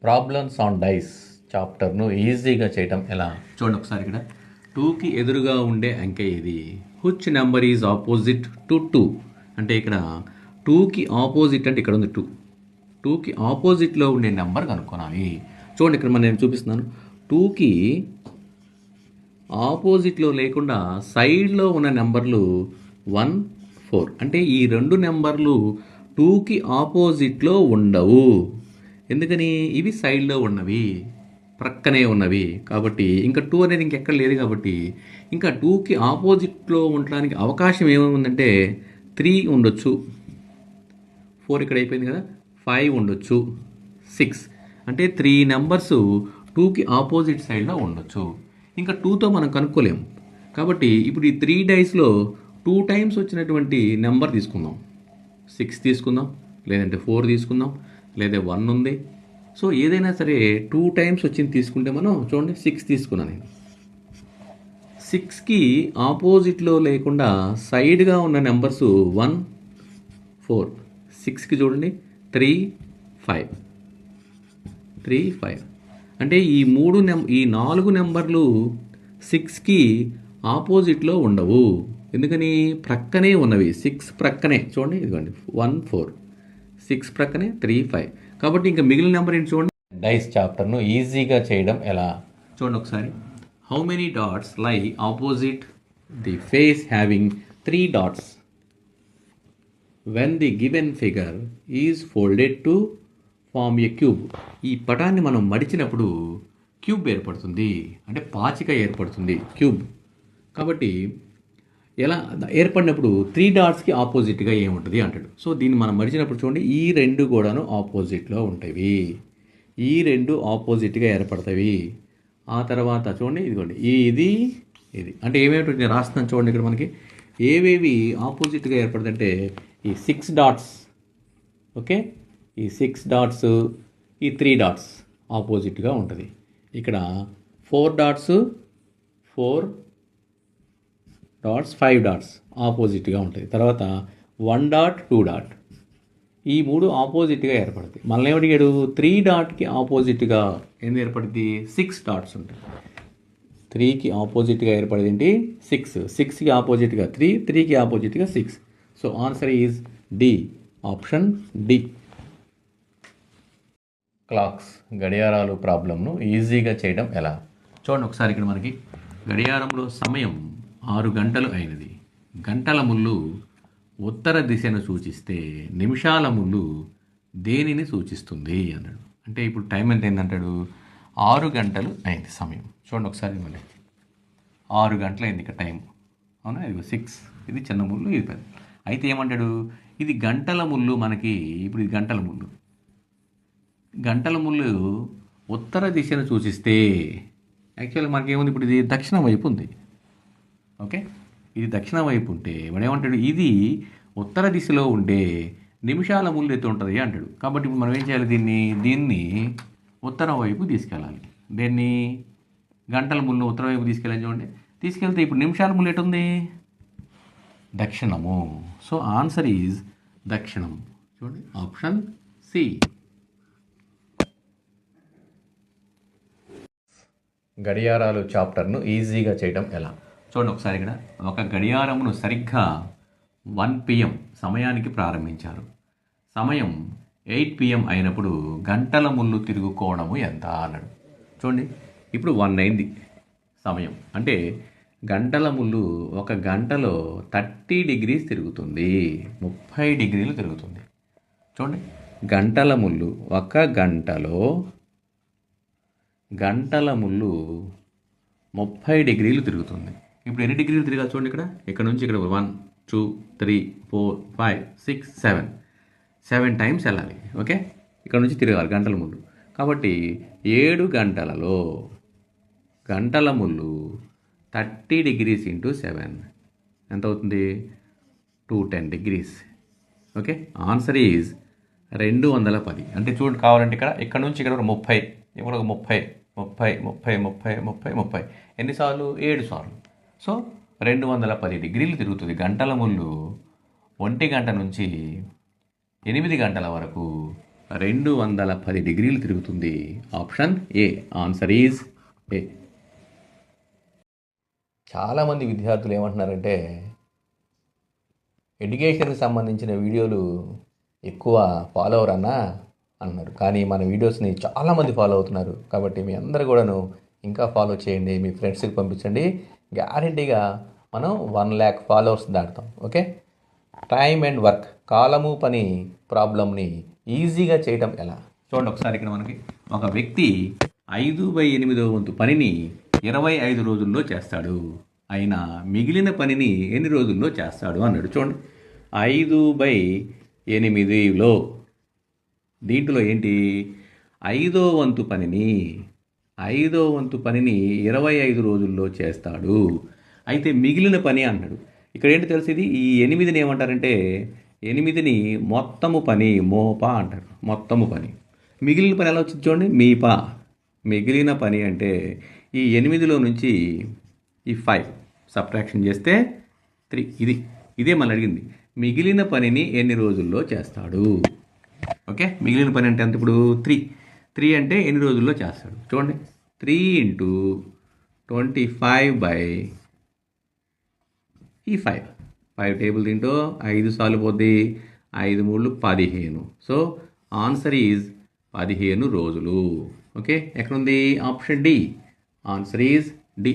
Problems on dice చాప్టర్ను ఈజీగా చేయటం ఎలా చూడండి ఒకసారి ఇక్కడ 2కి ఎదురుగా ఉండే అంకె ఇది. హుచ్ నెంబర్ ఈజ్ ఆపోజిట్ టు 2 అంటే ఇక్కడ 2కి ఆపోజిట్ అంటే ఇక్కడ ఉంది 2కి ఆపోజిట్లో ఉండే నెంబర్ కనుక్కోవాలి. చూడండి ఇక్కడ నేను చూపిస్తున్నాను. 2కి ఆపోజిట్లో లేకుండా సైడ్లో ఉన్న నెంబర్లు 1, 4 అంటే ఈ రెండు నెంబర్లు 2కి ఆపోజిట్లో ఉండవు. ఎందుకని? ఇవి సైడ్లో ఉన్నవి, ప్రక్కనే ఉన్నవి కాబట్టి ఇంకా 2 అనేది ఇంకెక్కడ లేదు కాబట్టి ఇంకా 2కి ఆపోజిట్లో ఉండడానికి అవకాశం ఏముందంటే 3 ఉండొచ్చు, 4 ఇక్కడ అయిపోయింది కదా, 5 ఉండొచ్చు, 6 అంటే 3 నెంబర్స్ 2కి ఆపోజిట్ సైడ్లో ఉండొచ్చు. ఇంకా 2తో మనం కనుక్కోలేము కాబట్టి ఇప్పుడు ఈ 3 డైస్లో 2 టైమ్స్ వచ్చినటువంటి నెంబర్ తీసుకుందాం. 6 తీసుకుందాం, లేదంటే 4 తీసుకుందాం, లేదా 1 ఉంది. సో ఏదైనా సరే 2 టైమ్స్ వచ్చింది తీసుకుంటే మనం చూడండి 6 తీసుకున్నాను నేను. 6కి ఆపోజిట్లో లేకుండా సైడ్గా ఉన్న నెంబర్స్ 1, 4. 6కి చూడండి 3, 5 3, 5 అంటే ఈ 4 నెంబర్లు 6కి ఆపోజిట్లో ఉండవు. ఎందుకని? ప్రక్కనే ఉన్నవి. 6 ప్రక్కనే చూడండి, ఇదిగోండి 1, 4, 6 ప్రక్కనే 3, 5 కాబట్టి ఇంకా మిగిలిన నెంబర్ ఏంటి చూడండి. డైస్ చాప్టర్ను ఈజీగా చేయడం ఎలా చూడండి ఒకసారి. How many dots lie opposite the face having 3 dots when the given figure is folded to form a cube. ఈ పటాన్ని మనం మడిచినప్పుడు క్యూబ్ ఏర్పడుతుంది, అంటే పాచిక ఏర్పడుతుంది, క్యూబ్. కాబట్టి ఎలా ఏర్పడినప్పుడు 3 డాట్స్కి ఆపోజిట్గా ఏముంటుంది అంటాడు. సో దీన్ని మనం మడిచినప్పుడు చూడండి ఈ రెండు కూడాను ఆపోజిట్లో ఉంటాయి. ఈ రెండు ఆపోజిట్గా ఏర్పడతాయి. ఆ తర్వాత చూడండి ఇదిగోండి ఇది అంటే ఏమేమిటి నేను రాస్తున్నాను చూడండి. ఇక్కడ మనకి ఏవేవి ఆపోజిట్గా ఏర్పడుతుంటే ఈ 6 డాట్స్, ఓకే, ఈ 6 డాట్స్, ఈ 3 డాట్స్ ఆపోజిట్గా ఉంటుంది. ఇక్కడ 4 డాట్స్, 4 డాట్స్, 5 డాట్స్ ఆపోజిట్గా ఉంటుంది. తర్వాత 1 డాట్, 2 డాట్ ఈ 3 ఆపోజిట్గా ఏర్పడతాయి. మళ్ళీ ఏమడిగాడు? 3 డాట్కి ఆపోజిట్గా ఏం ఏర్పడుతుంది? 6 డాట్స్ ఉంటాయి. 3కి ఆపోజిట్గా ఏర్పడేది ఏంటి? 6. 6కి ఆపోజిట్గా 3, 3కి ఆపోజిట్గా 6. So answer is D, option D. Clocks గడియారాలు ప్రాబ్లంను ఈజీగా చేయడం ఎలా చూడండి ఒకసారి. ఇక్కడ మనకి గడియారంలో సమయం 6 గంటలు అయినది. గంటల ముళ్ళు ఉత్తర దిశను సూచిస్తే నిమిషాల ముళ్ళు దేనిని సూచిస్తుంది అన్నాడు. అంటే ఇప్పుడు టైం ఎంత అయిందంటాడు? 6 గంటలు అయింది సమయం. చూడండి ఒకసారి మళ్ళీ 6 గంటలు అయింది ఇక్కడ టైం, అవునా? ఇది 6, ఇది చిన్న ముళ్ళు, ఇది పెద్ద. అయితే ఏమంటాడు? ఇది గంటల ముళ్ళు మనకి. ఇప్పుడు ఇది గంటల ముళ్ళు. గంటల ముళ్ళు ఉత్తర దిశను సూచిస్తే యాక్చువల్గా మనకేముంది? ఇప్పుడు ఇది దక్షిణం వైపు ఉంది, ఓకే, ఇది దక్షిణ వైపు ఉంటే వాడు ఏమంటాడు? ఇది ఉత్తర దిశలో ఉండే నిమిషాల ముళ్ళు ఎత్తు ఉంటుంది అంటాడు. కాబట్టి ఇప్పుడు మనం ఏం చేయాలి? దీన్ని ఉత్తరం వైపు తీసుకెళ్ళాలి. దీన్ని గంటల ముళ్ళు ఉత్తరం వైపు తీసుకెళ్ళాలి. చూడండి, తీసుకెళ్తే ఇప్పుడు నిమిషాల ముళ్ళు ఎటు ఉంది? దక్షిణము. సో ఆన్సర్ ఈజ్ దక్షిణం. చూడండి ఆప్షన్ సి. గడియారాలు చాప్టర్ను ఈజీగా చేయడం ఎలా చూడండి ఒకసారి. ఇక్కడ ఒక గడియారమును సరిగ్గా 1 PM సమయానికి ప్రారంభించారు. సమయం 8 PM అయినప్పుడు గంటల ముళ్ళు తిరుగుకోవడము ఎంత అన్నాడు. చూడండి ఇప్పుడు 1 అయింది సమయం, అంటే గంటల ముళ్ళు ఒక గంటలో 30 degrees తిరుగుతుంది, 30 degrees తిరుగుతుంది. చూడండి గంటల ముళ్ళు ఒక గంటల ముళ్ళు 30 degrees తిరుగుతుంది. ఇప్పుడు ఎన్ని డిగ్రీలు తిరగాలి చూడండి. ఇక్కడ నుంచి ఇక్కడ 1, 2, 3, 4, 5, 6, 7 టైమ్స్ వెళ్ళాలి, ఓకే. ఇక్కడ నుంచి తిరగాలి గంటల ముళ్ళు. కాబట్టి 7 గంటలలో గంటల ముళ్ళు 30 degrees into 7 ఎంత అవుతుంది? 210 degrees, ఓకే. Answer is 210. అంటే చూడండి కావాలంటే ఇక్కడ నుంచి ఇక్కడ 30, ఇక్కడ 30, 30, 30, 30, 30, 30 ఎన్నిసార్లు? 7 సార్లు. సో 210 degrees తిరుగుతుంది. గంటల ముళ్ళు 1 గంట నుంచి 8 గంటల వరకు 210 డిగ్రీలు తిరుగుతుంది. Option A. Answer is a. చాలామంది విద్యార్థులు ఏమంటున్నారంటే ఎడ్యుకేషన్కి సంబంధించిన వీడియోలు ఎక్కువ ఫాలో అవరన్నా అన్నారు. కానీ మన వీడియోస్ని చాలామంది ఫాలో అవుతున్నారు. కాబట్టి మీ అందరు కూడాను ఇంకా ఫాలో చేయండి, మీ ఫ్రెండ్స్కి పంపించండి. గ్యారెంటీగా మనం 1,00,000 ఫాలోవర్స్ దాటుతాం. ఓకే. టైం అండ్ వర్క్, కాలము పని ప్రాబ్లమ్ని ఈజీగా చేయటం ఎలా చూడండి. ఒకసారి ఇక్కడ మనకి ఒక వ్యక్తి 5/8 వంతు పనిని 25 రోజుల్లో చేస్తాడు. అయినా మిగిలిన పనిని ఎన్ని రోజుల్లో చేస్తాడు అన్నాడు. చూడండి, 5/8లో దీంట్లో ఏంటి, 5వ వంతు పనిని 25 రోజుల్లో చేస్తాడు. అయితే మిగిలిన పని అన్నాడు. ఇక్కడ ఏంటి తెలిసింది, ఈ 8ని ఏమంటారంటే 8ని మొత్తము పని, మోపా అంటారు. మొత్తము పని. మిగిలిన పని ఎలా వచ్చింది చూడండి, మీపా. మిగిలిన పని అంటే ఈ 8లో నుంచి ఈ 5 సబ్ట్రాక్షన్ చేస్తే 3. ఇదే మనం అడిగింది, మిగిలిన పనిని ఎన్ని రోజుల్లో చేస్తాడు. ఓకే, మిగిలిన పని అంటే ఎంత ఇప్పుడు 3 అంటే ఎన్ని రోజుల్లో చేస్తాడు చూడండి. 3 × 25/5 టేబుల్ దీంట్లో 5 సార్లు పోద్ది, 5 × 3 = 15. సో ఆన్సర్ ఈజ్ 15 రోజులు. ఓకే, ఎక్కడుంది, option D. Answer is D.